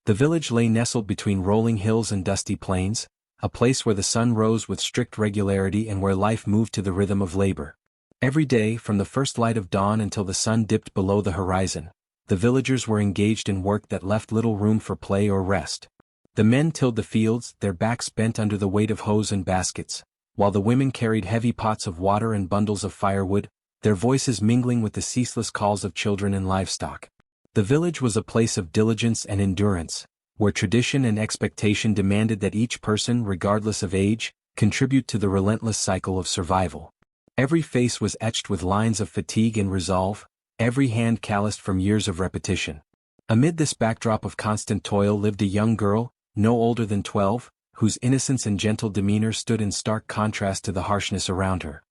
The village lay nestled between rolling hills and dusty plains, a place where the sun rose with strict regularity and where life moved to the rhythm of labor. Every day, from the first light of dawn until the sun dipped below the horizon, the villagers were engaged in work that left little room for play or rest. The men tilled the fields, their backs bent under the weight of hoes and baskets, while the women carried heavy pots of water and bundles of firewood, their voices mingling with the ceaseless calls of children and livestock. The village was a place of diligence and endurance, where tradition and expectation demanded that each person, regardless of age, contribute to the relentless cycle of survival. Every face was etched with lines of fatigue and resolve, every hand calloused from years of repetition. Amid this backdrop of constant toil lived a young girl, no older than 12, whose innocence and gentle demeanor stood in stark contrast to the harshness around her.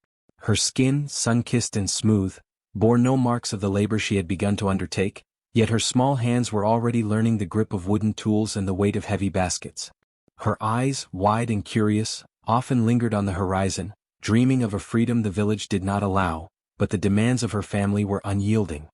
Her skin, sun-kissed and smooth, bore no marks of the labor she had begun to undertake, yet her small hands were already learning the grip of wooden tools and the weight of heavy baskets. Her eyes, wide and curious, often lingered on the horizon, dreaming of a freedom the village did not allow, but the demands of her family were unyielding.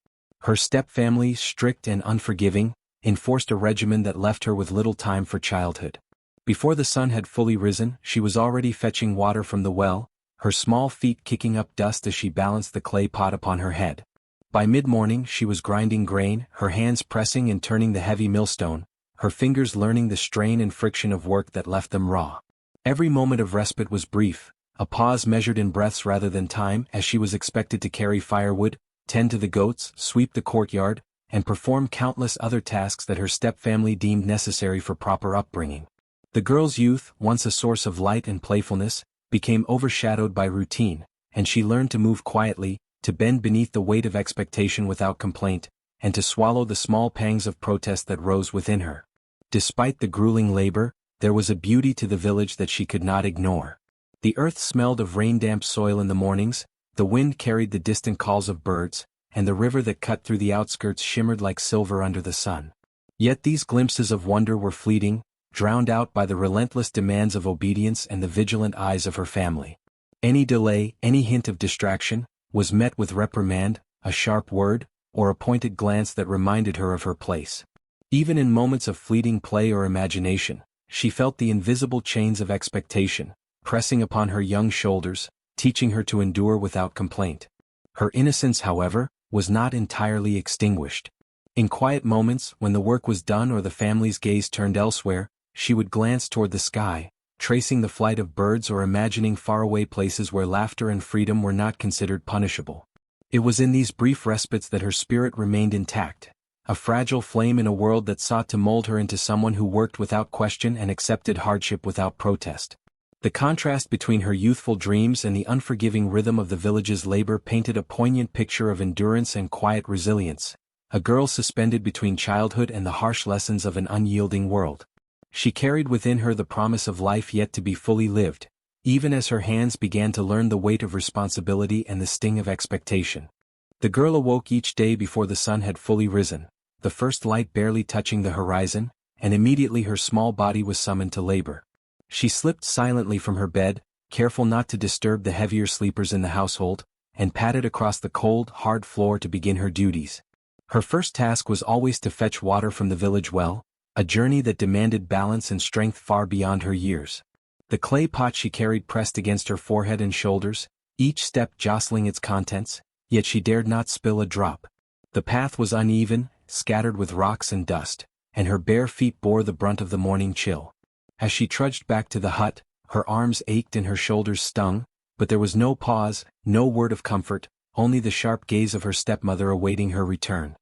Her step-family, strict and unforgiving, enforced a regimen that left her with little time for childhood. Before the sun had fully risen, she was already fetching water from the well, her small feet kicking up dust as she balanced the clay pot upon her head. By mid-morning she was grinding grain, her hands pressing and turning the heavy millstone, her fingers learning the strain and friction of work that left them raw. Every moment of respite was brief, a pause measured in breaths rather than time, as she was expected to carry firewood, tend to the goats, sweep the courtyard, and perform countless other tasks that her step-family deemed necessary for proper upbringing. The girl's youth, once a source of light and playfulness, became overshadowed by routine, and she learned to move quietly, to bend beneath the weight of expectation without complaint, and to swallow the small pangs of protest that rose within her. Despite the grueling labor, there was a beauty to the village that she could not ignore. The earth smelled of rain-damp soil in the mornings, the wind carried the distant calls of birds, and the river that cut through the outskirts shimmered like silver under the sun. Yet these glimpses of wonder were fleeting, drowned out by the relentless demands of obedience and the vigilant eyes of her family. Any delay, any hint of distraction, was met with reprimand, a sharp word, or a pointed glance that reminded her of her place. Even in moments of fleeting play or imagination, she felt the invisible chains of expectation, pressing upon her young shoulders, teaching her to endure without complaint. Her innocence, however, was not entirely extinguished. In quiet moments, when the work was done or the family's gaze turned elsewhere, she would glance toward the sky, tracing the flight of birds or imagining faraway places where laughter and freedom were not considered punishable. It was in these brief respites that her spirit remained intact, a fragile flame in a world that sought to mold her into someone who worked without question and accepted hardship without protest. The contrast between her youthful dreams and the unforgiving rhythm of the village's labor painted a poignant picture of endurance and quiet resilience, a girl suspended between childhood and the harsh lessons of an unyielding world. She carried within her the promise of life yet to be fully lived, even as her hands began to learn the weight of responsibility and the sting of expectation. The girl awoke each day before the sun had fully risen, the first light barely touching the horizon, and immediately her small body was summoned to labor. She slipped silently from her bed, careful not to disturb the heavier sleepers in the household, and padded across the cold, hard floor to begin her duties. Her first task was always to fetch water from the village well, a journey that demanded balance and strength far beyond her years. The clay pot she carried pressed against her forehead and shoulders, each step jostling its contents, yet she dared not spill a drop. The path was uneven, scattered with rocks and dust, and her bare feet bore the brunt of the morning chill. As she trudged back to the hut, her arms ached and her shoulders stung, but there was no pause, no word of comfort, only the sharp gaze of her stepmother awaiting her return.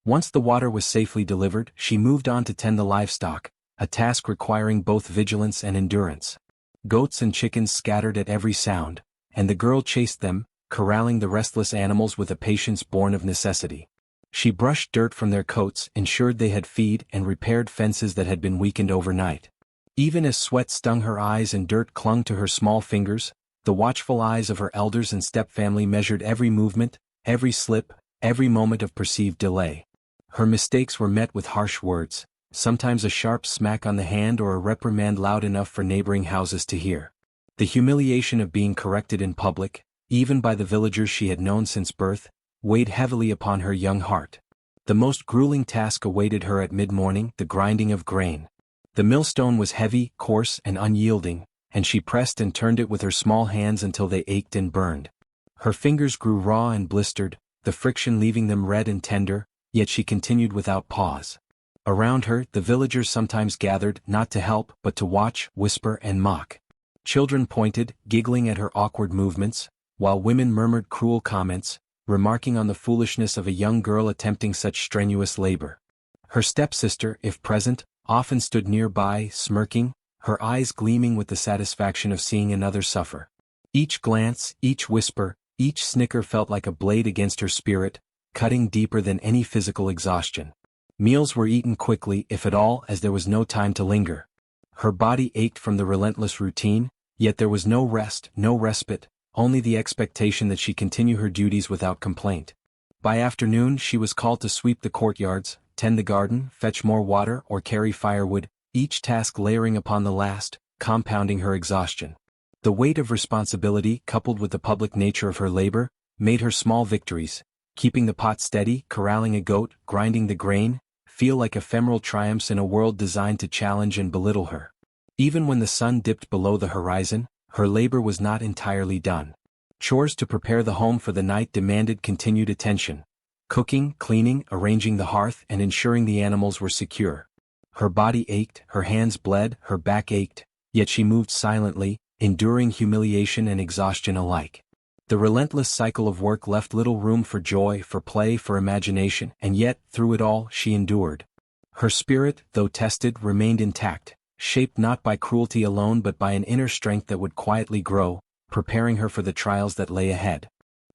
Once the water was safely delivered, she moved on to tend the livestock, a task requiring both vigilance and endurance. Goats and chickens scattered at every sound, and the girl chased them, corralling the restless animals with a patience born of necessity. She brushed dirt from their coats, ensured they had feed, and repaired fences that had been weakened overnight. Even as sweat stung her eyes and dirt clung to her small fingers, the watchful eyes of her elders and stepfamily measured every movement, every slip, every moment of perceived delay. Her mistakes were met with harsh words, sometimes a sharp smack on the hand or a reprimand loud enough for neighboring houses to hear. The humiliation of being corrected in public, even by the villagers she had known since birth, weighed heavily upon her young heart. The most grueling task awaited her at mid-morning, the grinding of grain. The millstone was heavy, coarse, and unyielding, and she pressed and turned it with her small hands until they ached and burned. Her fingers grew raw and blistered, the friction leaving them red and tender, yet she continued without pause. Around her, the villagers sometimes gathered, not to help, but to watch, whisper, and mock. Children pointed, giggling at her awkward movements, while women murmured cruel comments, remarking on the foolishness of a young girl attempting such strenuous labor. Her stepsister, if present, often stood nearby, smirking, her eyes gleaming with the satisfaction of seeing another suffer. Each glance, each whisper, each snicker felt like a blade against her spirit, cutting deeper than any physical exhaustion. Meals were eaten quickly, if at all, as there was no time to linger. Her body ached from the relentless routine, yet there was no rest, no respite, only the expectation that she continue her duties without complaint. By afternoon she was called to sweep the courtyards, tend the garden, fetch more water, or carry firewood, each task layering upon the last, compounding her exhaustion. The weight of responsibility, coupled with the public nature of her labor, made her small victories, keeping the pot steady, corralling a goat, grinding the grain, feel like ephemeral triumphs in a world designed to challenge and belittle her. Even when the sun dipped below the horizon, her labor was not entirely done. Chores to prepare the home for the night demanded continued attention. Cooking, cleaning, arranging the hearth, and ensuring the animals were secure. Her body ached, her hands bled, her back ached, yet she moved silently, enduring humiliation and exhaustion alike. The relentless cycle of work left little room for joy, for play, for imagination, and yet, through it all, she endured. Her spirit, though tested, remained intact, shaped not by cruelty alone but by an inner strength that would quietly grow, preparing her for the trials that lay ahead.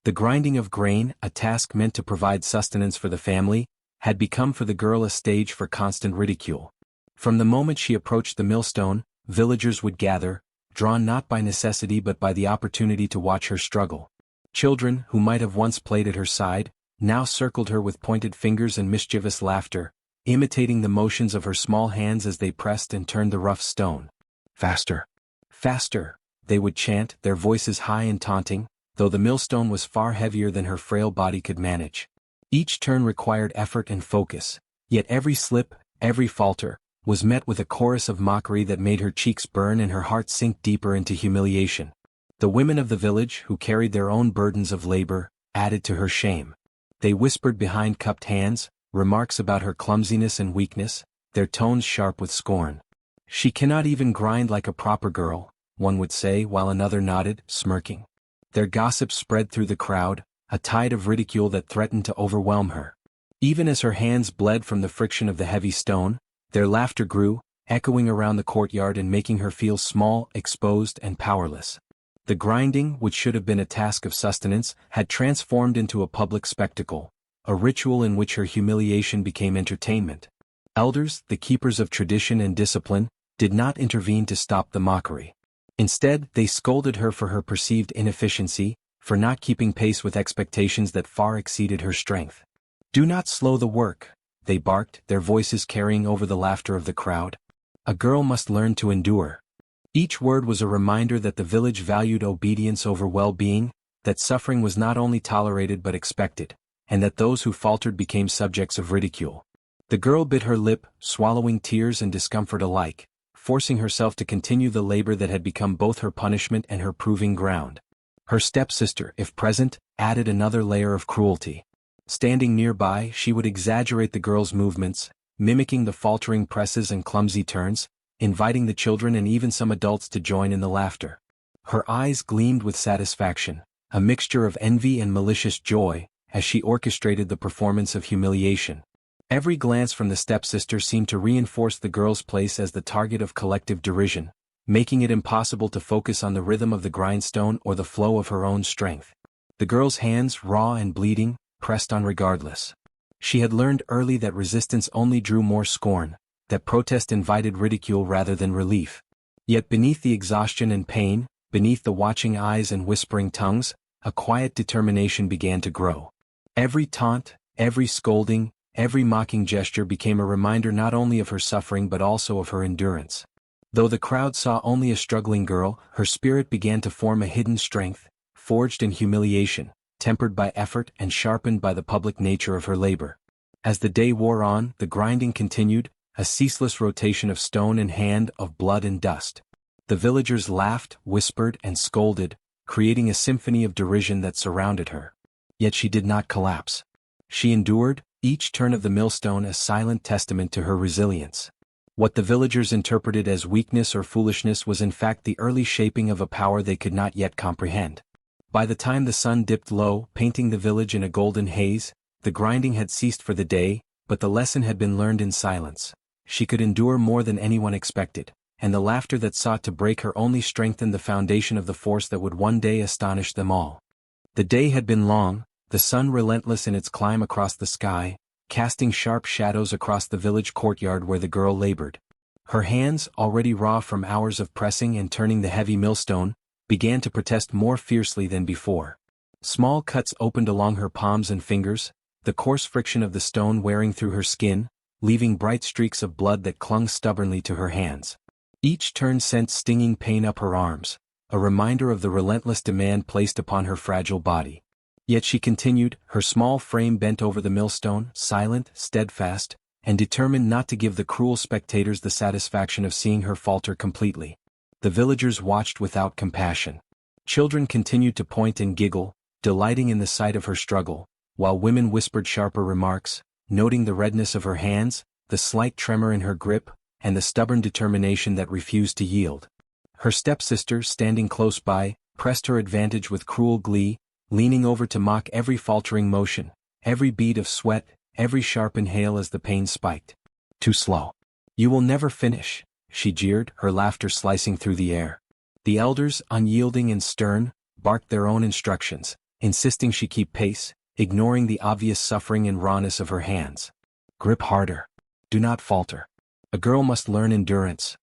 The grinding of grain, a task meant to provide sustenance for the family, had become for the girl a stage for constant ridicule. From the moment she approached the millstone, villagers would gather, drawn not by necessity but by the opportunity to watch her struggle. Children, who might have once played at her side, now circled her with pointed fingers and mischievous laughter, imitating the motions of her small hands as they pressed and turned the rough stone. "Faster! Faster!" they would chant, their voices high and taunting, though the millstone was far heavier than her frail body could manage. Each turn required effort and focus, yet every slip, every falter, was met with a chorus of mockery that made her cheeks burn and her heart sink deeper into humiliation. The women of the village, who carried their own burdens of labor, added to her shame. They whispered behind cupped hands, remarks about her clumsiness and weakness, their tones sharp with scorn. "She cannot even grind like a proper girl," one would say, while another nodded, smirking. Their gossip spread through the crowd, a tide of ridicule that threatened to overwhelm her. Even as her hands bled from the friction of the heavy stone, their laughter grew, echoing around the courtyard and making her feel small, exposed, and powerless. The grinding, which should have been a task of sustenance, had transformed into a public spectacle, a ritual in which her humiliation became entertainment. Elders, the keepers of tradition and discipline, did not intervene to stop the mockery. Instead, they scolded her for her perceived inefficiency, for not keeping pace with expectations that far exceeded her strength. "Do not slow the work," they barked, their voices carrying over the laughter of the crowd. "A girl must learn to endure." Each word was a reminder that the village valued obedience over well-being, that suffering was not only tolerated but expected, and that those who faltered became subjects of ridicule. The girl bit her lip, swallowing tears and discomfort alike, forcing herself to continue the labor that had become both her punishment and her proving ground. Her stepsister, if present, added another layer of cruelty. Standing nearby, she would exaggerate the girl's movements, mimicking the faltering presses and clumsy turns, inviting the children and even some adults to join in the laughter. Her eyes gleamed with satisfaction, a mixture of envy and malicious joy, as she orchestrated the performance of humiliation. Every glance from the stepsister seemed to reinforce the girl's place as the target of collective derision, making it impossible to focus on the rhythm of the grindstone or the flow of her own strength. The girl's hands, raw and bleeding, pressed on regardless. She had learned early that resistance only drew more scorn, that protest invited ridicule rather than relief. Yet beneath the exhaustion and pain, beneath the watching eyes and whispering tongues, a quiet determination began to grow. Every taunt, every scolding, every mocking gesture became a reminder not only of her suffering but also of her endurance. Though the crowd saw only a struggling girl, her spirit began to form a hidden strength, forged in humiliation, tempered by effort and sharpened by the public nature of her labor. As the day wore on, the grinding continued, a ceaseless rotation of stone and hand, of blood and dust. The villagers laughed, whispered, and scolded, creating a symphony of derision that surrounded her. Yet she did not collapse. She endured, each turn of the millstone a silent testament to her resilience. What the villagers interpreted as weakness or foolishness was in fact the early shaping of a power they could not yet comprehend. By the time the sun dipped low, painting the village in a golden haze, the grinding had ceased for the day, but the lesson had been learned in silence. She could endure more than anyone expected, and the laughter that sought to break her only strengthened the foundation of the force that would one day astonish them all. The day had been long, the sun relentless in its climb across the sky, casting sharp shadows across the village courtyard where the girl labored. Her hands, already raw from hours of pressing and turning the heavy millstone, began to protest more fiercely than before. Small cuts opened along her palms and fingers, the coarse friction of the stone wearing through her skin, leaving bright streaks of blood that clung stubbornly to her hands. Each turn sent stinging pain up her arms, a reminder of the relentless demand placed upon her fragile body. Yet she continued, her small frame bent over the millstone, silent, steadfast, and determined not to give the cruel spectators the satisfaction of seeing her falter completely. The villagers watched without compassion. Children continued to point and giggle, delighting in the sight of her struggle, while women whispered sharper remarks, noting the redness of her hands, the slight tremor in her grip, and the stubborn determination that refused to yield. Her stepsister, standing close by, pressed her advantage with cruel glee, leaning over to mock every faltering motion, every bead of sweat, every sharp inhale as the pain spiked. Too slow. You will never finish, she jeered, her laughter slicing through the air. The elders, unyielding and stern, barked their own instructions, insisting she keep pace, ignoring the obvious suffering and rawness of her hands. Grip harder. Do not falter. A girl must learn endurance.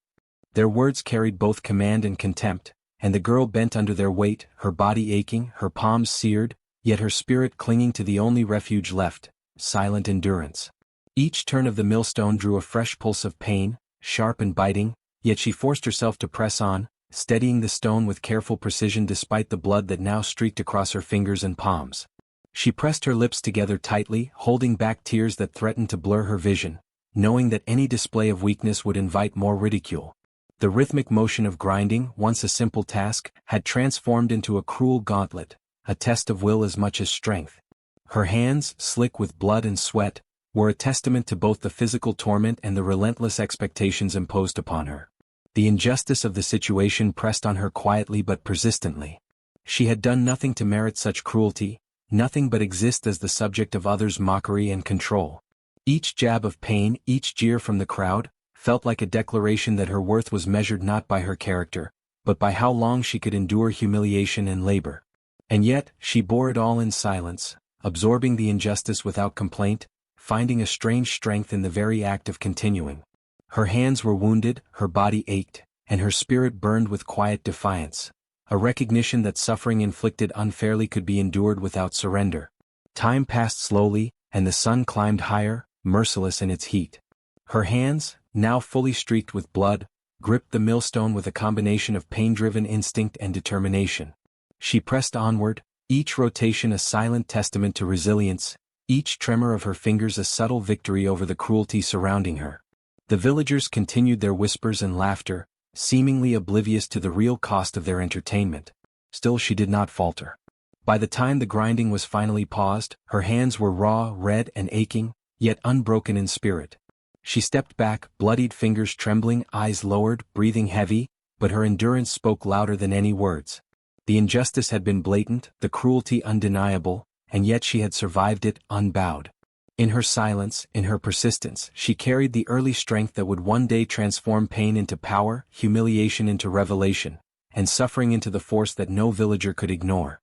Their words carried both command and contempt, and the girl bent under their weight, her body aching, her palms seared, yet her spirit clinging to the only refuge left, silent endurance. Each turn of the millstone drew a fresh pulse of pain, sharp and biting, yet she forced herself to press on, steadying the stone with careful precision despite the blood that now streaked across her fingers and palms. She pressed her lips together tightly, holding back tears that threatened to blur her vision, knowing that any display of weakness would invite more ridicule. The rhythmic motion of grinding, once a simple task, had transformed into a cruel gauntlet, a test of will as much as strength. Her hands, slick with blood and sweat, were a testament to both the physical torment and the relentless expectations imposed upon her. The injustice of the situation pressed on her quietly but persistently. She had done nothing to merit such cruelty, nothing but exist as the subject of others' mockery and control. Each jab of pain, each jeer from the crowd, felt like a declaration that her worth was measured not by her character, but by how long she could endure humiliation and labor. And yet, she bore it all in silence, absorbing the injustice without complaint, finding a strange strength in the very act of continuing. Her hands were wounded, her body ached, and her spirit burned with quiet defiance, a recognition that suffering inflicted unfairly could be endured without surrender. Time passed slowly, and the sun climbed higher, merciless in its heat. Her hands, now fully streaked with blood, gripped the millstone with a combination of pain-driven instinct and determination. She pressed onward, each rotation a silent testament to resilience, each tremor of her fingers a subtle victory over the cruelty surrounding her. The villagers continued their whispers and laughter, seemingly oblivious to the real cost of their entertainment. Still she did not falter. By the time the grinding was finally paused, her hands were raw, red, and aching, yet unbroken in spirit. She stepped back, bloodied fingers trembling, eyes lowered, breathing heavy, but her endurance spoke louder than any words. The injustice had been blatant, the cruelty undeniable, and yet she had survived it, unbowed. In her silence, in her persistence, she carried the early strength that would one day transform pain into power, humiliation into revelation, and suffering into the force that no villager could ignore.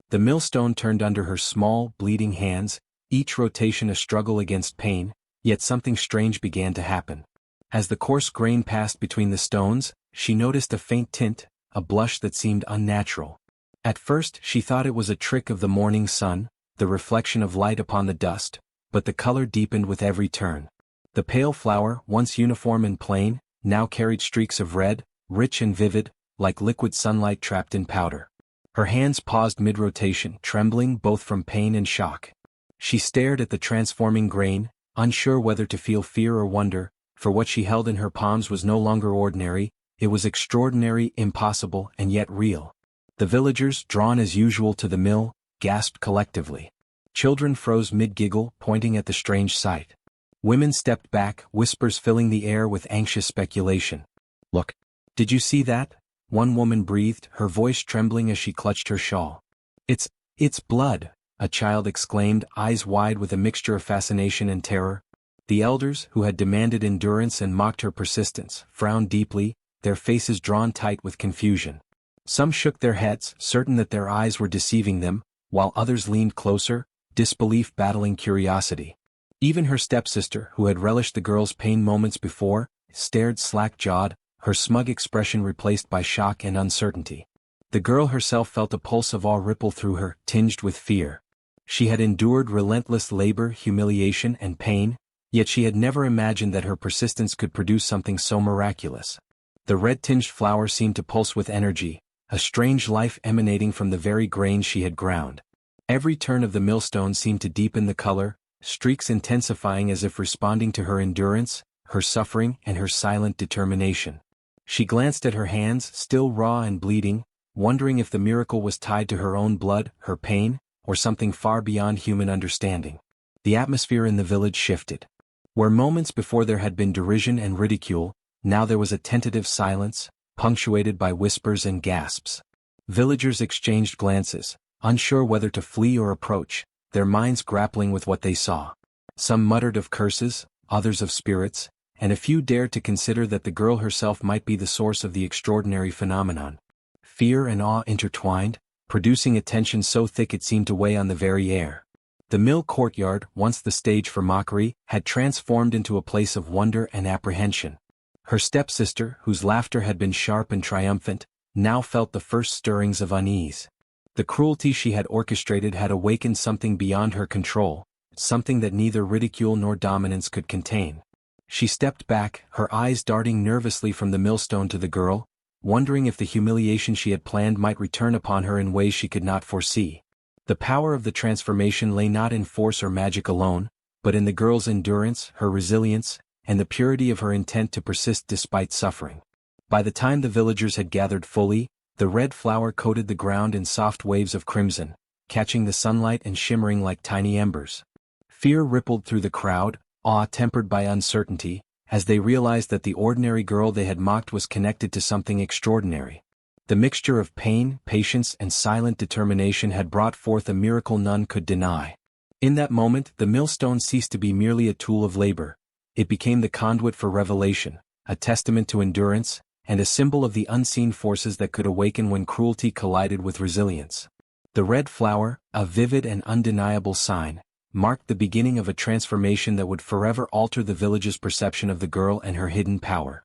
The millstone turned under her small, bleeding hands, each rotation a struggle against pain, yet something strange began to happen. As the coarse grain passed between the stones, she noticed a faint tint, a blush that seemed unnatural. At first she thought it was a trick of the morning sun, the reflection of light upon the dust, but the color deepened with every turn. The pale flower, once uniform and plain, now carried streaks of red, rich and vivid, like liquid sunlight trapped in powder. Her hands paused mid-rotation, trembling both from pain and shock. She stared at the transforming grain, unsure whether to feel fear or wonder, for what she held in her palms was no longer ordinary, it was extraordinary, impossible, and yet real. The villagers, drawn as usual to the mill, gasped collectively. Children froze mid-giggle, pointing at the strange sight. Women stepped back, whispers filling the air with anxious speculation. "Look. Did you see that?" one woman breathed, her voice trembling as she clutched her shawl. It's blood," a child exclaimed, eyes wide with a mixture of fascination and terror. The elders, who had demanded endurance and mocked her persistence, frowned deeply, their faces drawn tight with confusion. Some shook their heads, certain that their eyes were deceiving them, while others leaned closer, disbelief battling curiosity. Even her stepsister, who had relished the girl's pain moments before, stared slack-jawed, her smug expression replaced by shock and uncertainty. The girl herself felt a pulse of awe ripple through her, tinged with fear. She had endured relentless labor, humiliation, and pain, yet she had never imagined that her persistence could produce something so miraculous. The red-tinged flower seemed to pulse with energy, a strange life emanating from the very grain she had ground. Every turn of the millstone seemed to deepen the color, streaks intensifying as if responding to her endurance, her suffering, and her silent determination. She glanced at her hands, still raw and bleeding, wondering if the miracle was tied to her own blood, her pain, or something far beyond human understanding. The atmosphere in the village shifted. Where moments before there had been derision and ridicule, now there was a tentative silence, punctuated by whispers and gasps. Villagers exchanged glances, unsure whether to flee or approach, their minds grappling with what they saw. Some muttered of curses, others of spirits, and a few dared to consider that the girl herself might be the source of the extraordinary phenomenon. Fear and awe intertwined, producing a tension so thick it seemed to weigh on the very air. The mill courtyard, once the stage for mockery, had transformed into a place of wonder and apprehension. Her stepsister, whose laughter had been sharp and triumphant, now felt the first stirrings of unease. The cruelty she had orchestrated had awakened something beyond her control, something that neither ridicule nor dominance could contain. She stepped back, her eyes darting nervously from the millstone to the girl, wondering if the humiliation she had planned might return upon her in ways she could not foresee. The power of the transformation lay not in force or magic alone, but in the girl's endurance, her resilience, and the purity of her intent to persist despite suffering. By the time the villagers had gathered fully, the red flower coated the ground in soft waves of crimson, catching the sunlight and shimmering like tiny embers. Fear rippled through the crowd, awe tempered by uncertainty, as they realized that the ordinary girl they had mocked was connected to something extraordinary. The mixture of pain, patience, and silent determination had brought forth a miracle none could deny. In that moment, the millstone ceased to be merely a tool of labor. It became the conduit for revelation, a testament to endurance, and a symbol of the unseen forces that could awaken when cruelty collided with resilience. The red flower, a vivid and undeniable sign, marked the beginning of a transformation that would forever alter the village's perception of the girl and her hidden power.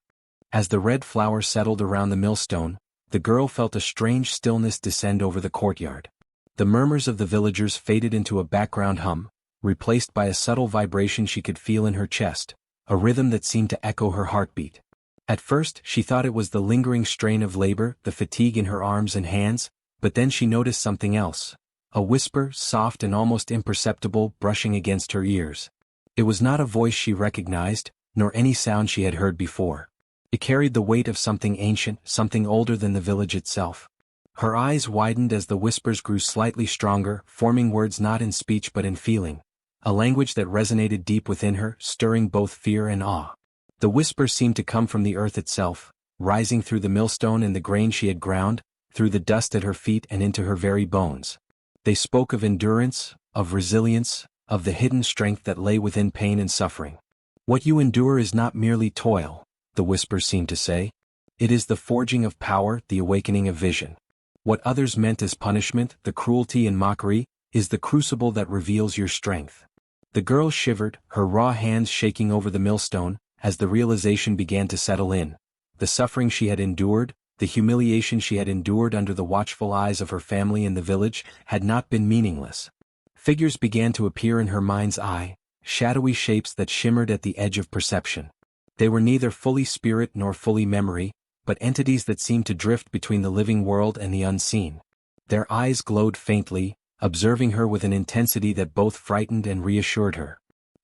As the red flower settled around the millstone, the girl felt a strange stillness descend over the courtyard. The murmurs of the villagers faded into a background hum, replaced by a subtle vibration she could feel in her chest, a rhythm that seemed to echo her heartbeat. At first, she thought it was the lingering strain of labor, the fatigue in her arms and hands, but then she noticed something else. A whisper, soft and almost imperceptible, brushing against her ears. It was not a voice she recognized, nor any sound she had heard before. It carried the weight of something ancient, something older than the village itself. Her eyes widened as the whispers grew slightly stronger, forming words not in speech but in feeling, a language that resonated deep within her, stirring both fear and awe. The whisper seemed to come from the earth itself, rising through the millstone and the grain she had ground, through the dust at her feet and into her very bones. They spoke of endurance, of resilience, of the hidden strength that lay within pain and suffering. What you endure is not merely toil, the whispers seemed to say. It is the forging of power, the awakening of vision. What others meant as punishment, the cruelty and mockery, is the crucible that reveals your strength. The girl shivered, her raw hands shaking over the millstone, as the realization began to settle in. The suffering she had endured, the humiliation she had endured under the watchful eyes of her family in the village, had not been meaningless. Figures began to appear in her mind's eye, shadowy shapes that shimmered at the edge of perception. They were neither fully spirit nor fully memory, but entities that seemed to drift between the living world and the unseen. Their eyes glowed faintly, observing her with an intensity that both frightened and reassured her.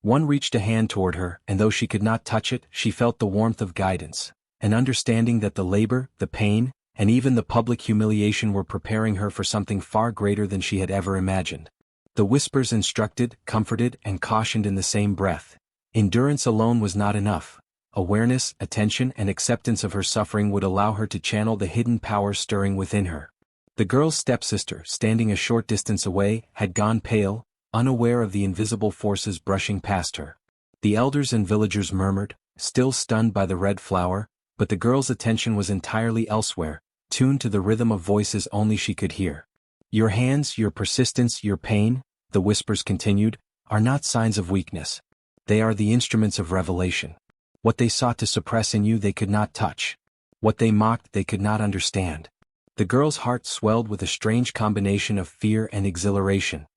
One reached a hand toward her, and though she could not touch it, she felt the warmth of guidance, an understanding that the labor, the pain, and even the public humiliation were preparing her for something far greater than she had ever imagined. The whispers instructed, comforted, and cautioned in the same breath. Endurance alone was not enough. Awareness, attention, and acceptance of her suffering would allow her to channel the hidden power stirring within her. The girl's stepsister, standing a short distance away, had gone pale, unaware of the invisible forces brushing past her. The elders and villagers murmured, still stunned by the red flower, but the girl's attention was entirely elsewhere, tuned to the rhythm of voices only she could hear. Your hands, your persistence, your pain, the whispers continued, are not signs of weakness. They are the instruments of revelation. What they sought to suppress in you they could not touch. What they mocked they could not understand. The girl's heart swelled with a strange combination of fear and exhilaration.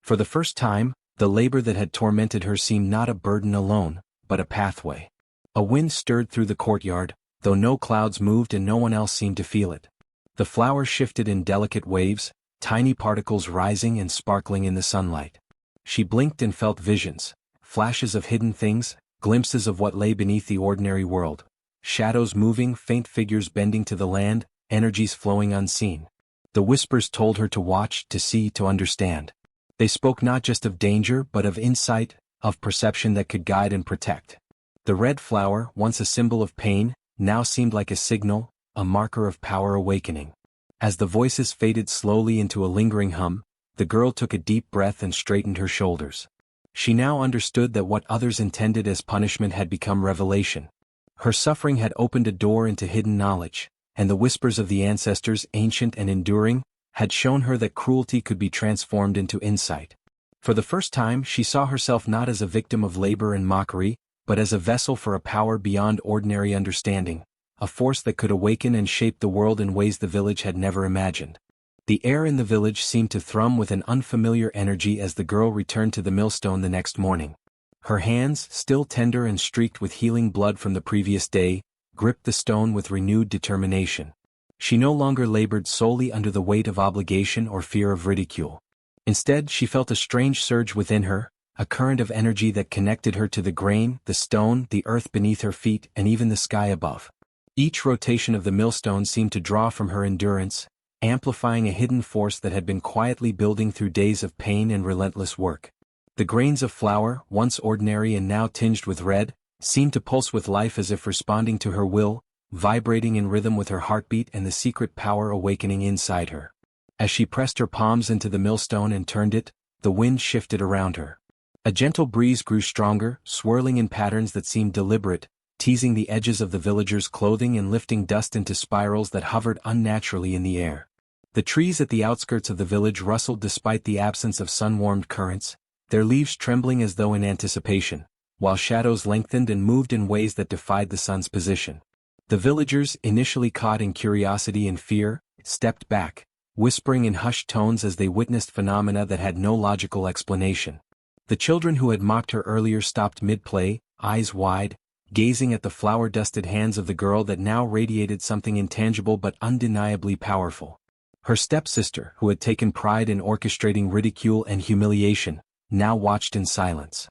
For the first time, the labor that had tormented her seemed not a burden alone, but a pathway. A wind stirred through the courtyard, though no clouds moved and no one else seemed to feel it. The flower shifted in delicate waves, tiny particles rising and sparkling in the sunlight. She blinked and felt visions, flashes of hidden things, glimpses of what lay beneath the ordinary world. Shadows moving, faint figures bending to the land, energies flowing unseen. The whispers told her to watch, to see, to understand. They spoke not just of danger but of insight, of perception that could guide and protect. The red flower, once a symbol of pain, now seemed like a signal, a marker of power awakening. As the voices faded slowly into a lingering hum, the girl took a deep breath and straightened her shoulders. She now understood that what others intended as punishment had become revelation. Her suffering had opened a door into hidden knowledge, and the whispers of the ancestors, ancient and enduring, had shown her that cruelty could be transformed into insight. For the first time she saw herself not as a victim of labor and mockery, but as a vessel for a power beyond ordinary understanding, a force that could awaken and shape the world in ways the village had never imagined. The air in the village seemed to thrum with an unfamiliar energy as the girl returned to the millstone the next morning. Her hands, still tender and streaked with healing blood from the previous day, gripped the stone with renewed determination. She no longer labored solely under the weight of obligation or fear of ridicule. Instead, she felt a strange surge within her, a current of energy that connected her to the grain, the stone, the earth beneath her feet, and even the sky above. Each rotation of the millstone seemed to draw from her endurance, amplifying a hidden force that had been quietly building through days of pain and relentless work. The grains of flour, once ordinary and now tinged with red, seemed to pulse with life as if responding to her will, vibrating in rhythm with her heartbeat and the secret power awakening inside her. As she pressed her palms into the millstone and turned it, the wind shifted around her. A gentle breeze grew stronger, swirling in patterns that seemed deliberate, teasing the edges of the villagers' clothing and lifting dust into spirals that hovered unnaturally in the air. The trees at the outskirts of the village rustled despite the absence of sun-warmed currents, their leaves trembling as though in anticipation, while shadows lengthened and moved in ways that defied the sun's position. The villagers, initially caught in curiosity and fear, stepped back, whispering in hushed tones as they witnessed phenomena that had no logical explanation. The children who had mocked her earlier stopped mid-play, eyes wide, gazing at the flower-dusted hands of the girl that now radiated something intangible but undeniably powerful. Her stepsister, who had taken pride in orchestrating ridicule and humiliation, now watched in silence.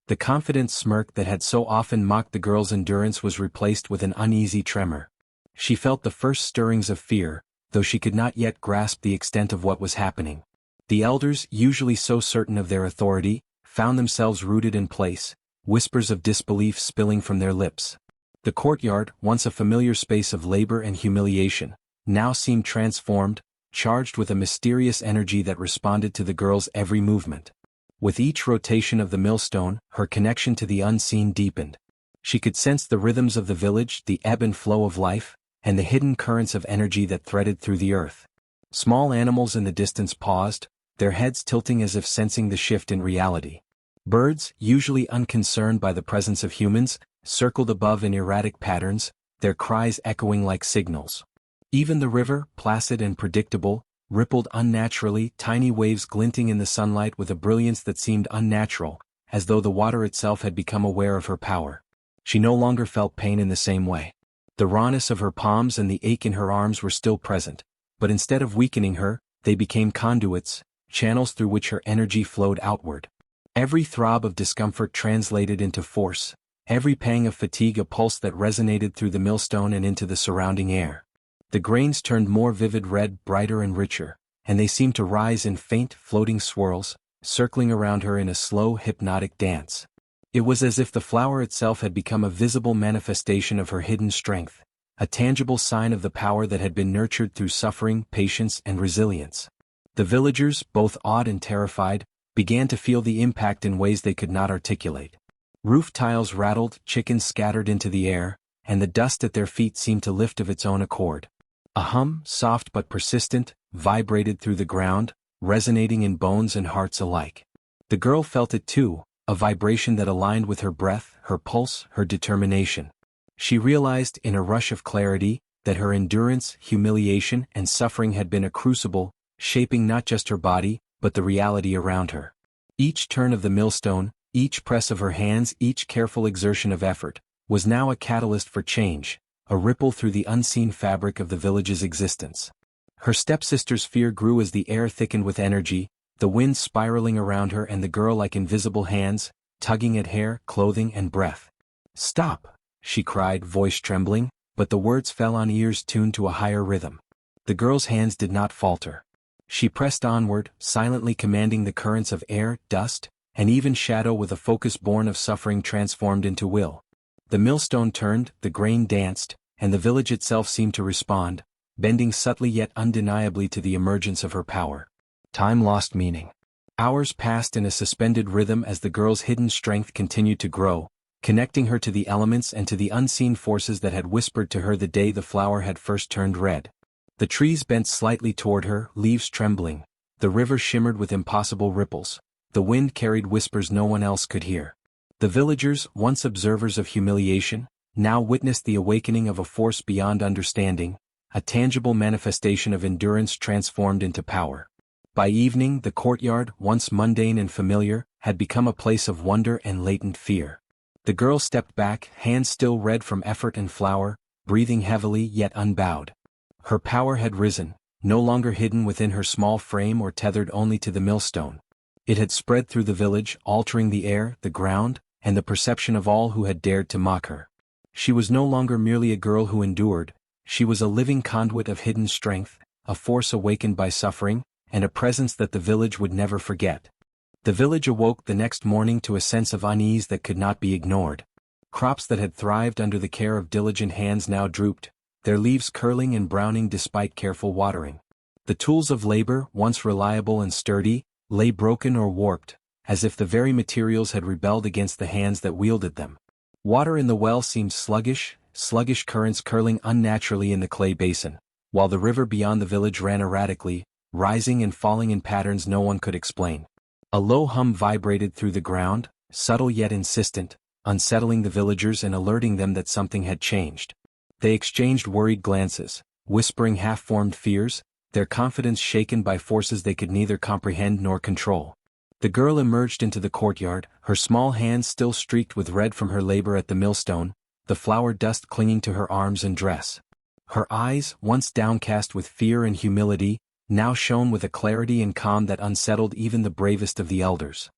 The confident smirk that had so often mocked the girl's endurance was replaced with an uneasy tremor. She felt the first stirrings of fear, though she could not yet grasp the extent of what was happening. The elders, usually so certain of their authority, found themselves rooted in place, whispers of disbelief spilling from their lips. The courtyard, once a familiar space of labor and humiliation, now seemed transformed, charged with a mysterious energy that responded to the girl's every movement. With each rotation of the millstone, her connection to the unseen deepened. She could sense the rhythms of the village, the ebb and flow of life, and the hidden currents of energy that threaded through the earth. Small animals in the distance paused, their heads tilting as if sensing the shift in reality. Birds, usually unconcerned by the presence of humans, circled above in erratic patterns, their cries echoing like signals. Even the river, placid and predictable, rippled unnaturally, tiny waves glinting in the sunlight with a brilliance that seemed unnatural, as though the water itself had become aware of her power. She no longer felt pain in the same way. The rawness of her palms and the ache in her arms were still present, but instead of weakening her, they became conduits, channels through which her energy flowed outward. Every throb of discomfort translated into force, every pang of fatigue a pulse that resonated through the millstone and into the surrounding air. The grains turned more vivid red, brighter and richer, and they seemed to rise in faint, floating swirls, circling around her in a slow, hypnotic dance. It was as if the flower itself had become a visible manifestation of her hidden strength, a tangible sign of the power that had been nurtured through suffering, patience, and resilience. The villagers, both awed and terrified, began to feel the impact in ways they could not articulate. Roof tiles rattled, chickens scattered into the air, and the dust at their feet seemed to lift of its own accord. A hum, soft but persistent, vibrated through the ground, resonating in bones and hearts alike. The girl felt it too, a vibration that aligned with her breath, her pulse, her determination. She realized, in a rush of clarity, that her endurance, humiliation, and suffering had been a crucible, shaping not just her body, but the reality around her. Each turn of the millstone, each press of her hands, each careful exertion of effort, was now a catalyst for change, a ripple through the unseen fabric of the village's existence. Her stepsister's fear grew as the air thickened with energy, the wind spiraling around her and the girl like invisible hands, tugging at hair, clothing, and breath. "Stop!" she cried, voice trembling, but the words fell on ears tuned to a higher rhythm. The girl's hands did not falter. She pressed onward, silently commanding the currents of air, dust, and even shadow with a focus born of suffering transformed into will. The millstone turned, the grain danced, and the village itself seemed to respond, bending subtly yet undeniably to the emergence of her power. Time lost meaning. Hours passed in a suspended rhythm as the girl's hidden strength continued to grow, connecting her to the elements and to the unseen forces that had whispered to her the day the flower had first turned red. The trees bent slightly toward her, leaves trembling. The river shimmered with impossible ripples. The wind carried whispers no one else could hear. The villagers, once observers of humiliation, now witnessed the awakening of a force beyond understanding, a tangible manifestation of endurance transformed into power. By evening, the courtyard, once mundane and familiar, had become a place of wonder and latent fear. The girl stepped back, hands still red from effort and flower, breathing heavily yet unbowed. Her power had risen, no longer hidden within her small frame or tethered only to the millstone. It had spread through the village, altering the air, the ground, and the perception of all who had dared to mock her. She was no longer merely a girl who endured, she was a living conduit of hidden strength, a force awakened by suffering, and a presence that the village would never forget. The village awoke the next morning to a sense of unease that could not be ignored. Crops that had thrived under the care of diligent hands now drooped, their leaves curling and browning despite careful watering. The tools of labor, once reliable and sturdy, lay broken or warped, as if the very materials had rebelled against the hands that wielded them. Water in the well seemed sluggish currents curling unnaturally in the clay basin, while the river beyond the village ran erratically, rising and falling in patterns no one could explain. A low hum vibrated through the ground, subtle yet insistent, unsettling the villagers and alerting them that something had changed. They exchanged worried glances, whispering half-formed fears, their confidence shaken by forces they could neither comprehend nor control. The girl emerged into the courtyard, her small hands still streaked with red from her labor at the millstone, the flower dust clinging to her arms and dress. Her eyes, once downcast with fear and humility, now shone with a clarity and calm that unsettled even the bravest of the elders.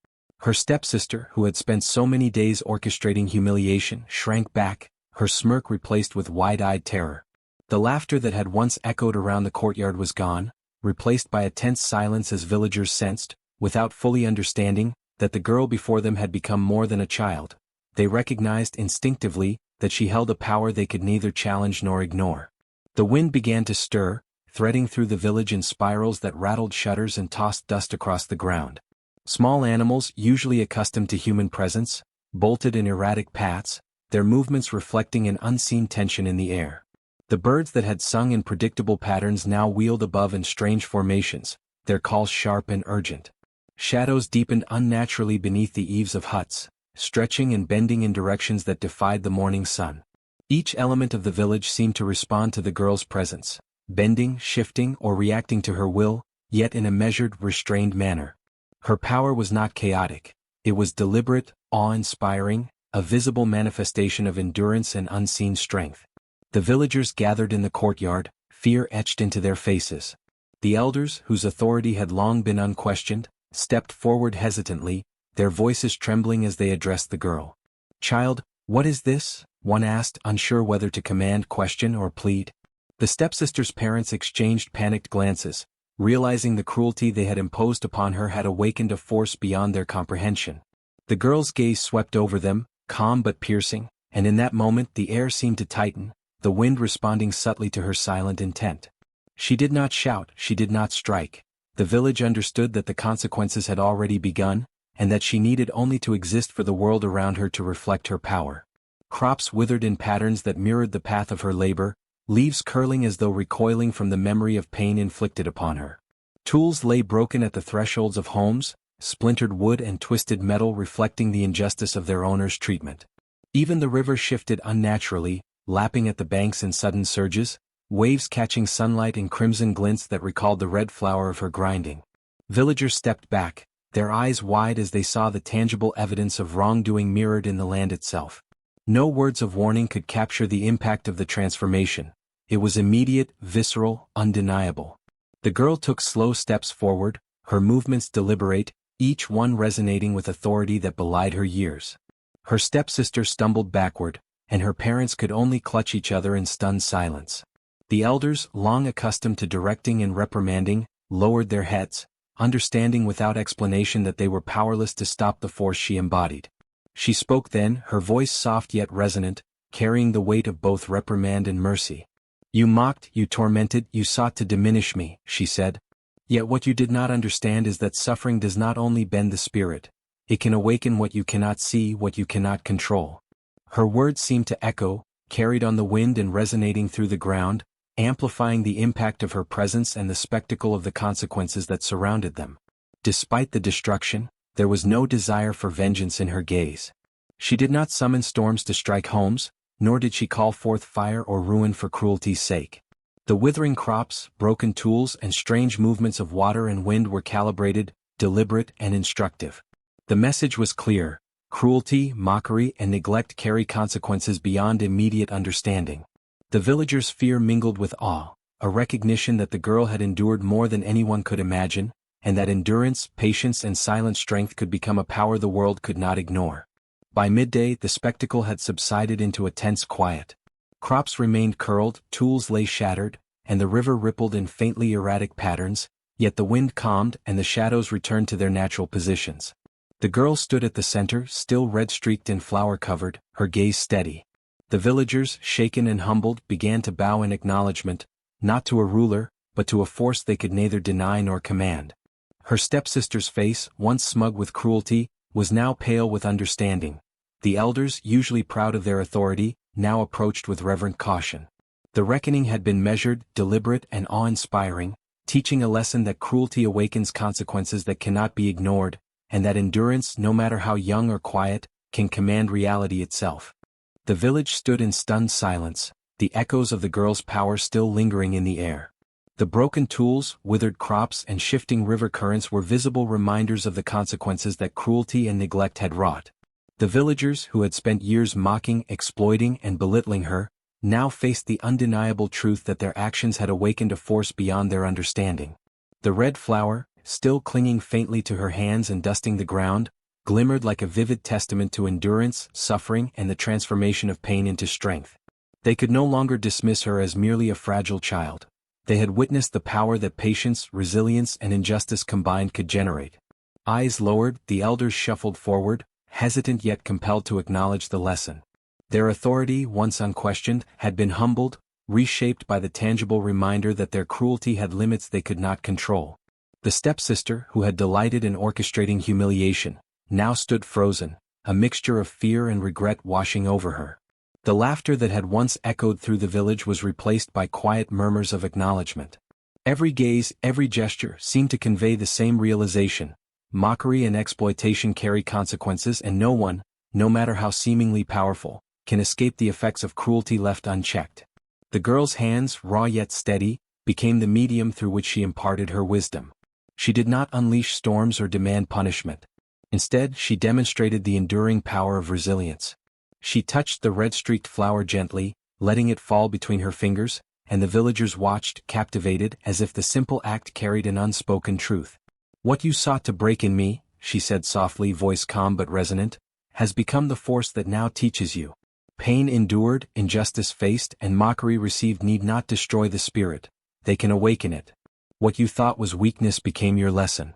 Her stepsister, who had spent so many days orchestrating humiliation, shrank back, her smirk replaced with wide-eyed terror. The laughter that had once echoed around the courtyard was gone, replaced by a tense silence as villagers sensed, without fully understanding, that the girl before them had become more than a child. They recognized instinctively that she held a power they could neither challenge nor ignore. The wind began to stir, threading through the village in spirals that rattled shutters and tossed dust across the ground. Small animals, usually accustomed to human presence, bolted in erratic paths, their movements reflecting an unseen tension in the air. The birds that had sung in predictable patterns now wheeled above in strange formations, their calls sharp and urgent. Shadows deepened unnaturally beneath the eaves of huts, stretching and bending in directions that defied the morning sun. Each element of the village seemed to respond to the girl's presence, bending, shifting, or reacting to her will, yet in a measured, restrained manner. Her power was not chaotic, it was deliberate, awe-inspiring, a visible manifestation of endurance and unseen strength. The villagers gathered in the courtyard, fear etched into their faces. The elders, whose authority had long been unquestioned, stepped forward hesitantly, their voices trembling as they addressed the girl. "Child, what is this?" one asked, unsure whether to command, question, or plead. The stepsister's parents exchanged panicked glances, realizing the cruelty they had imposed upon her had awakened a force beyond their comprehension. The girl's gaze swept over them, calm but piercing, and in that moment the air seemed to tighten, the wind responding subtly to her silent intent. She did not shout, she did not strike. The village understood that the consequences had already begun, and that she needed only to exist for the world around her to reflect her power. Crops withered in patterns that mirrored the path of her labor, leaves curling as though recoiling from the memory of pain inflicted upon her. Tools lay broken at the thresholds of homes, splintered wood and twisted metal reflecting the injustice of their owner's treatment. Even the river shifted unnaturally, lapping at the banks in sudden surges, waves catching sunlight in crimson glints that recalled the red flower of her grinding. Villagers stepped back, their eyes wide as they saw the tangible evidence of wrongdoing mirrored in the land itself. No words of warning could capture the impact of the transformation. It was immediate, visceral, undeniable. The girl took slow steps forward, her movements deliberate, each one resonating with authority that belied her years. Her stepsister stumbled backward, and her parents could only clutch each other in stunned silence. The elders, long accustomed to directing and reprimanding, lowered their heads, understanding without explanation that they were powerless to stop the force she embodied. She spoke then, her voice soft yet resonant, carrying the weight of both reprimand and mercy. "You mocked, you tormented, you sought to diminish me," she said. "Yet what you did not understand is that suffering does not only bend the spirit, it can awaken what you cannot see, what you cannot control." Her words seemed to echo, carried on the wind and resonating through the ground, amplifying the impact of her presence and the spectacle of the consequences that surrounded them. Despite the destruction, there was no desire for vengeance in her gaze. She did not summon storms to strike homes, nor did she call forth fire or ruin for cruelty's sake. The withering crops, broken tools, and strange movements of water and wind were calibrated, deliberate, and instructive. The message was clear: cruelty, mockery, and neglect carry consequences beyond immediate understanding. The villagers' fear mingled with awe, a recognition that the girl had endured more than anyone could imagine, and that endurance, patience, and silent strength could become a power the world could not ignore. By midday, the spectacle had subsided into a tense quiet. Crops remained curled, tools lay shattered, and the river rippled in faintly erratic patterns, yet the wind calmed and the shadows returned to their natural positions. The girl stood at the center, still red-streaked and flower-covered, her gaze steady. The villagers, shaken and humbled, began to bow in acknowledgement, not to a ruler, but to a force they could neither deny nor command. Her stepsister's face, once smug with cruelty, was now pale with understanding. The elders, usually proud of their authority, now approached with reverent caution. The reckoning had been measured, deliberate, and awe-inspiring, teaching a lesson that cruelty awakens consequences that cannot be ignored, and that endurance, no matter how young or quiet, can command reality itself. The village stood in stunned silence, the echoes of the girl's power still lingering in the air. The broken tools, withered crops, and shifting river currents were visible reminders of the consequences that cruelty and neglect had wrought. The villagers, who had spent years mocking, exploiting, and belittling her, now faced the undeniable truth that their actions had awakened a force beyond their understanding. The red flower, still clinging faintly to her hands and dusting the ground, glimmered like a vivid testament to endurance, suffering, and the transformation of pain into strength. They could no longer dismiss her as merely a fragile child. They had witnessed the power that patience, resilience, and injustice combined could generate. Eyes lowered, the elders shuffled forward, hesitant yet compelled to acknowledge the lesson. Their authority, once unquestioned, had been humbled, reshaped by the tangible reminder that their cruelty had limits they could not control. The stepsister, who had delighted in orchestrating humiliation, now stood frozen, a mixture of fear and regret washing over her. The laughter that had once echoed through the village was replaced by quiet murmurs of acknowledgement. Every gaze, every gesture seemed to convey the same realization: mockery and exploitation carry consequences, and no one, no matter how seemingly powerful, can escape the effects of cruelty left unchecked. The girl's hands, raw yet steady, became the medium through which she imparted her wisdom. She did not unleash storms or demand punishment. Instead, she demonstrated the enduring power of resilience. She touched the red-streaked flower gently, letting it fall between her fingers, and the villagers watched, captivated, as if the simple act carried an unspoken truth. "What you sought to break in me, she said softly, voice calm but resonant, has become the force that now teaches you. Pain endured, injustice faced, and mockery received need not destroy the spirit, they can awaken it. What you thought was weakness became your lesson.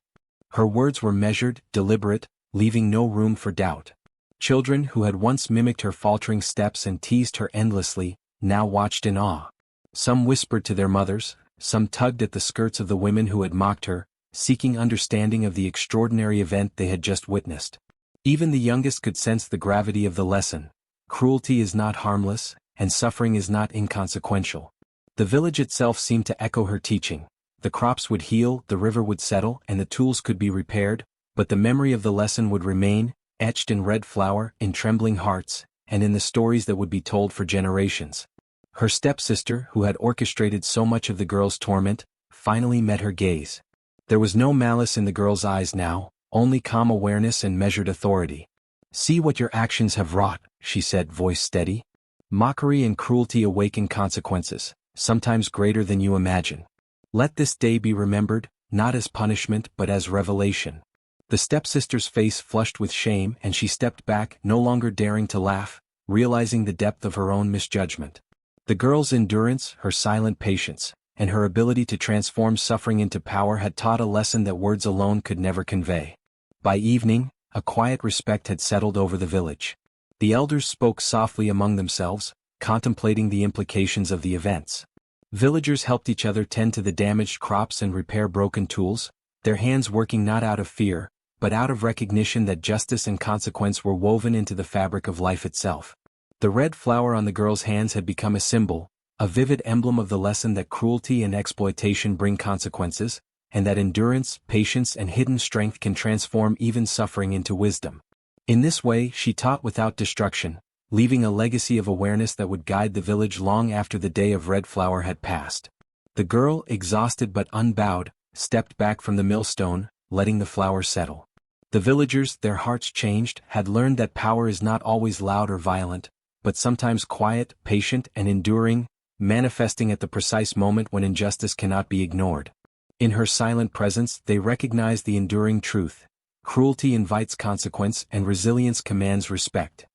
Her words were measured, deliberate, leaving no room for doubt. Children who had once mimicked her faltering steps and teased her endlessly, now watched in awe. Some whispered to their mothers, some tugged at the skirts of the women who had mocked her, seeking understanding of the extraordinary event they had just witnessed. Even the youngest could sense the gravity of the lesson. Cruelty is not harmless, and suffering is not inconsequential. The village itself seemed to echo her teaching. The crops would heal, the river would settle, and the tools could be repaired, but the memory of the lesson would remain, etched in red flour, in trembling hearts, and in the stories that would be told for generations. Her stepsister, who had orchestrated so much of the girl's torment, finally met her gaze. There was no malice in the girl's eyes now, only calm awareness and measured authority. "See what your actions have wrought," she said, voice steady. "Mockery and cruelty awaken consequences, sometimes greater than you imagine. Let this day be remembered, not as punishment but as revelation." The stepsister's face flushed with shame and she stepped back, no longer daring to laugh, realizing the depth of her own misjudgment. The girl's endurance, her silent patience, and her ability to transform suffering into power had taught a lesson that words alone could never convey. By evening, a quiet respect had settled over the village. The elders spoke softly among themselves, contemplating the implications of the events. Villagers helped each other tend to the damaged crops and repair broken tools, their hands working not out of fear, but out of recognition that justice and consequence were woven into the fabric of life itself. The red flower on the girl's hands had become a symbol, a vivid emblem of the lesson that cruelty and exploitation bring consequences, and that endurance, patience, and hidden strength can transform even suffering into wisdom. In this way, she taught without destruction, leaving a legacy of awareness that would guide the village long after the day of red flower had passed. The girl, exhausted but unbowed, stepped back from the millstone, letting the flower settle. The villagers, their hearts changed, had learned that power is not always loud or violent, but sometimes quiet, patient, and enduring, manifesting at the precise moment when injustice cannot be ignored. In her silent presence, they recognized the enduring truth. Cruelty invites consequence and resilience commands respect.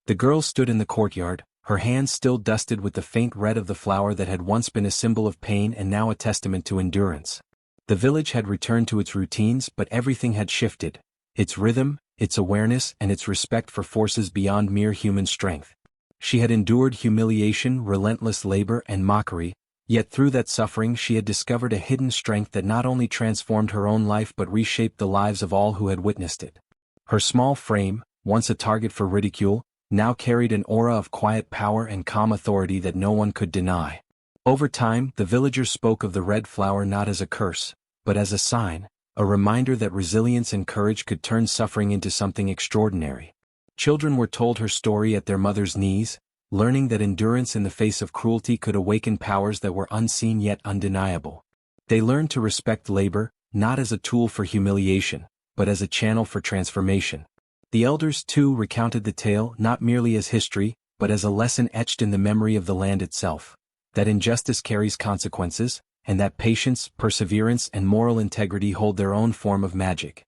The girl stood in the courtyard, her hands still dusted with the faint red of the flower that had once been a symbol of pain and now a testament to endurance. The village had returned to its routines, but everything had shifted. Its rhythm, its awareness, and its respect for forces beyond mere human strength. She had endured humiliation, relentless labor, and mockery, yet through that suffering she had discovered a hidden strength that not only transformed her own life but reshaped the lives of all who had witnessed it. Her small frame, once a target for ridicule, now carried an aura of quiet power and calm authority that no one could deny. Over time, the villagers spoke of the red flower not as a curse, but as a sign, a reminder that resilience and courage could turn suffering into something extraordinary. Children were told her story at their mother's knees, learning that endurance in the face of cruelty could awaken powers that were unseen yet undeniable. They learned to respect labor, not as a tool for humiliation, but as a channel for transformation. The elders, too, recounted the tale not merely as history, but as a lesson etched in the memory of the land itself, that injustice carries consequences, and that patience, perseverance, and moral integrity hold their own form of magic.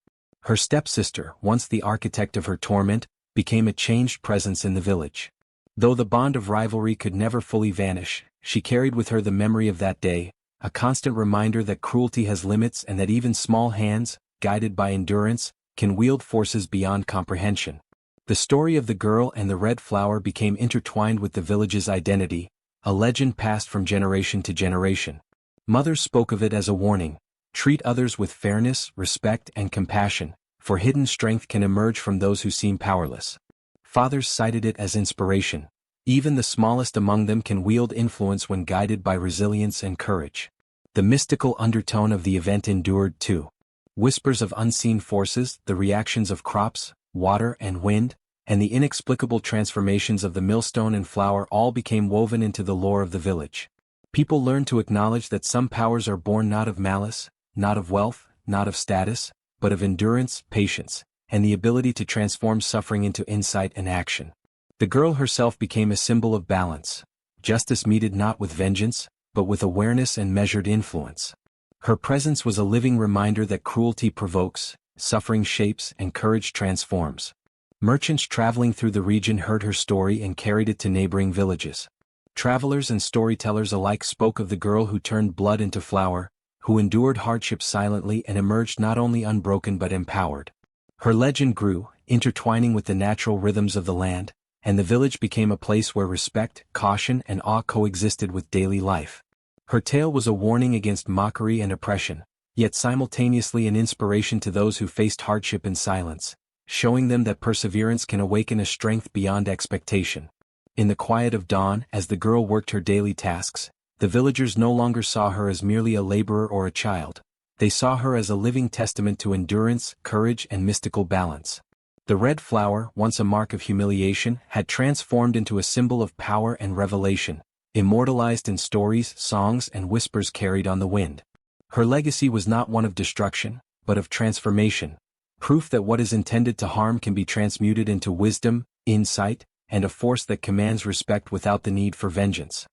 Her stepsister, once the architect of her torment, became a changed presence in the village. Though the bond of rivalry could never fully vanish, she carried with her the memory of that day, a constant reminder that cruelty has limits and that even small hands, guided by endurance, can wield forces beyond comprehension. The story of the girl and the red flower became intertwined with the village's identity, a legend passed from generation to generation. Mothers spoke of it as a warning: treat others with fairness, respect, and compassion, for hidden strength can emerge from those who seem powerless. Fathers cited it as inspiration. Even the smallest among them can wield influence when guided by resilience and courage. The mystical undertone of the event endured too. Whispers of unseen forces, the reactions of crops, water, and wind, and the inexplicable transformations of the millstone and flower all became woven into the lore of the village. People learned to acknowledge that some powers are born not of malice, not of wealth, not of status, but of endurance, patience, and the ability to transform suffering into insight and action. The girl herself became a symbol of balance, justice meted not with vengeance, but with awareness and measured influence. Her presence was a living reminder that cruelty provokes, suffering shapes and courage transforms. Merchants traveling through the region heard her story and carried it to neighboring villages. Travelers and storytellers alike spoke of the girl who turned blood into flower, who endured hardships silently and emerged not only unbroken but empowered. Her legend grew, intertwining with the natural rhythms of the land, and the village became a place where respect, caution, and awe coexisted with daily life. Her tale was a warning against mockery and oppression, yet simultaneously an inspiration to those who faced hardship in silence, showing them that perseverance can awaken a strength beyond expectation. In the quiet of dawn, as the girl worked her daily tasks, the villagers no longer saw her as merely a laborer or a child. They saw her as a living testament to endurance, courage, and mystical balance. The red flower, once a mark of humiliation, had transformed into a symbol of power and revelation, immortalized in stories, songs, and whispers carried on the wind. Her legacy was not one of destruction, but of transformation, proof that what is intended to harm can be transmuted into wisdom, insight, and a force that commands respect without the need for vengeance.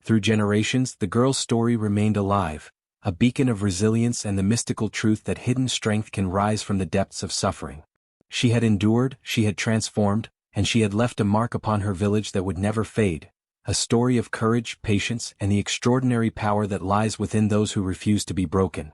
Through generations, the girl's story remained alive, a beacon of resilience and the mystical truth that hidden strength can rise from the depths of suffering. She had endured, she had transformed, and she had left a mark upon her village that would never fade, a story of courage, patience, and the extraordinary power that lies within those who refuse to be broken.